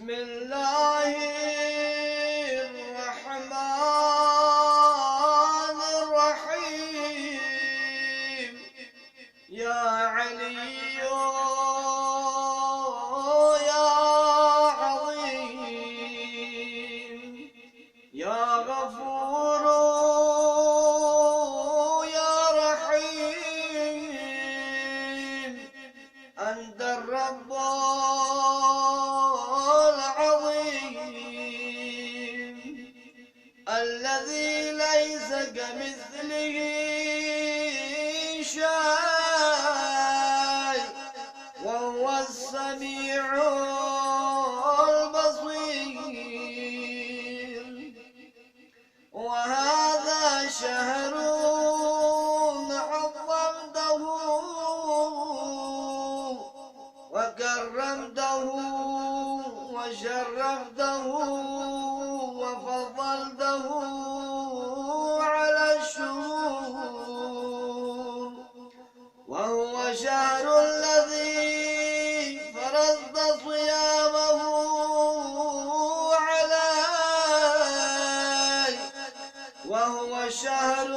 بسم الله الرحمن الرحيم. يا علي يا عظيم، يا غفور يا رحيم، أنت الرب الذي ليس كمثله شيء وهو السميع البصير. وهذا شهر عظمته وكرمته وشرفته وفضلته على الشهور، وهو شهر الذي فرضت صيامه علي، وهو شهر